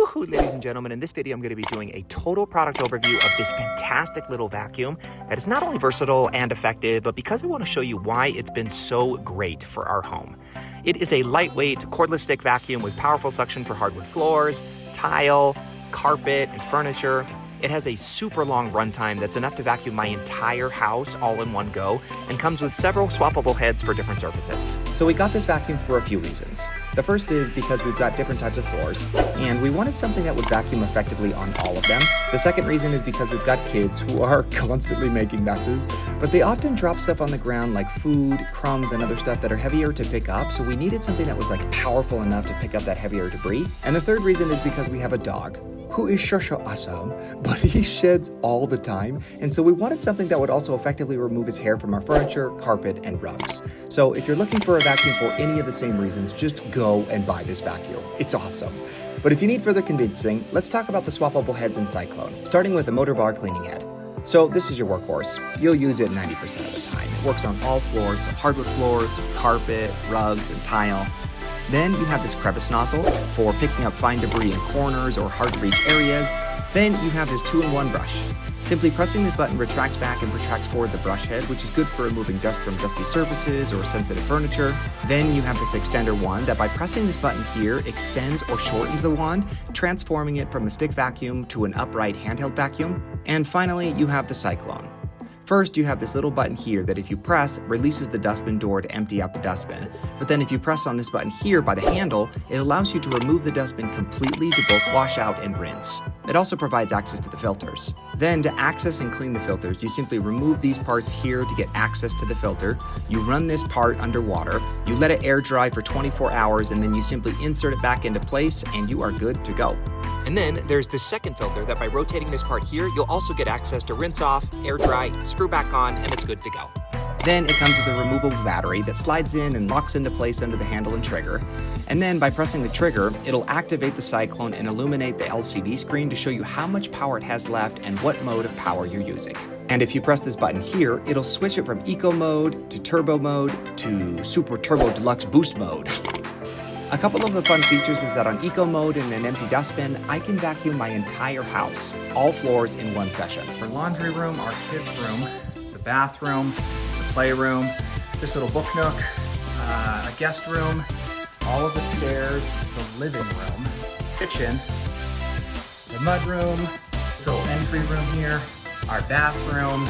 Woohoo, ladies and gentlemen, in this video I'm going to be doing a total product overview of this fantastic little vacuum that is not only versatile and effective, but because I want to show you why it's been so great for our home. It is a lightweight cordless stick vacuum with powerful suction for hardwood floors, tile, carpet, and furniture. It has a super long runtime that's enough to vacuum my entire house all in one go, and comes with several swappable heads for different surfaces. So we got this vacuum for a few reasons. The first is because we've got different types of floors, and we wanted something that would vacuum effectively on all of them. The second reason is because we've got kids who are constantly making messes, but they often drop stuff on the ground like food, crumbs, and other stuff that are heavier to pick up, so we needed something that was like powerful enough to pick up that heavier debris. And the third reason is because we have a dog who is shusha awesome, but he sheds all the time, and so we wanted something that would also effectively remove his hair from our furniture, carpet, and rugs. So if you're looking for a vacuum for any of the same reasons, just go and buy this vacuum. It's awesome. But if you need further convincing, let's talk about the swappable heads in Cyclone, starting with a motor bar cleaning head. So this is your workhorse. You'll use it 90% of the time. It works on all floors, hardwood floors, carpet, rugs, and tile. Then you have this crevice nozzle for picking up fine debris in corners or hard to reach areas. Then you have this 2-in-1 brush. Simply pressing this button retracts back and retracts forward the brush head, which is good for removing dust from dusty surfaces or sensitive furniture. Then you have this extender wand that by pressing this button here extends or shortens the wand, transforming it from a stick vacuum to an upright handheld vacuum. And finally, you have the Cyclone. First, you have this little button here that if you press, releases the dustbin door to empty out the dustbin. But then if you press on this button here by the handle, it allows you to remove the dustbin completely to both wash out and rinse. It also provides access to the filters. Then to access and clean the filters, you simply remove these parts here to get access to the filter. You run this part underwater, you let it air dry for 24 hours, and then you simply insert it back into place and you are good to go. And then there's the second filter that by rotating this part here, you'll also get access to rinse off, air dry, screw back on, and it's good to go. Then it comes with a removable battery that slides in and locks into place under the handle and trigger. And then by pressing the trigger, it'll activate the Cyclone and illuminate the LCD screen to show you how much power it has left and what mode of power you're using. And if you press this button here, it'll switch it from Eco mode to Turbo mode to Super Turbo Deluxe Boost mode. A couple of the fun features is that on Eco mode and an empty dustbin, I can vacuum my entire house, all floors in one session. Our laundry room, our kids' room, the bathroom, the playroom, this little book nook, a guest room, all of the stairs, the living room, kitchen, the mud room, this little entry room here, our bathroom,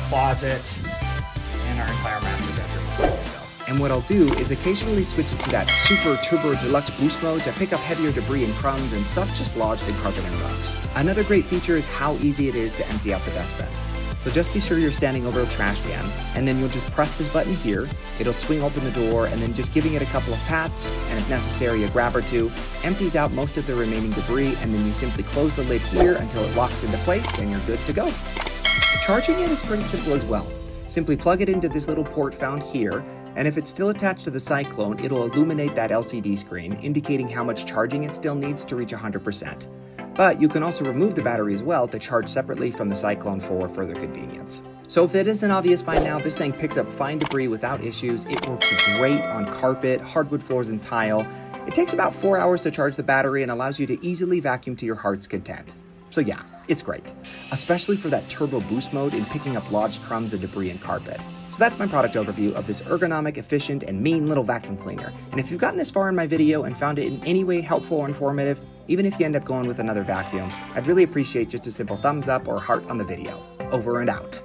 closet, and our entire master bedroom. And what I'll do is occasionally switch it to that Super Turbo Deluxe Boost mode to pick up heavier debris and crumbs and stuff just lodged in carpet and rugs. Another great feature is how easy it is to empty out the dustbin. So just be sure you're standing over a trash can, and then you'll just press this button here, it'll swing open the door, and then just giving it a couple of pats, and if necessary a grab or two, empties out most of the remaining debris, and then you simply close the lid here until it locks into place and you're good to go. Charging it is pretty simple as well. Simply plug it into this little port found here, and if it's still attached to the Cyclone, it'll illuminate that LCD screen, indicating how much charging it still needs to reach 100%. But you can also remove the battery as well to charge separately from the Cyclone for further convenience. So if it isn't obvious by now, this thing picks up fine debris without issues. It works great on carpet, hardwood floors, and tile. It takes about 4 hours to charge the battery and allows you to easily vacuum to your heart's content. So yeah, it's great, especially for that turbo boost mode in picking up lodged crumbs and debris in carpet. So that's my product overview of this ergonomic, efficient, and mean little vacuum cleaner. And if you've gotten this far in my video and found it in any way helpful or informative, even if you end up going with another vacuum, I'd really appreciate just a simple thumbs up or heart on the video. Over and out.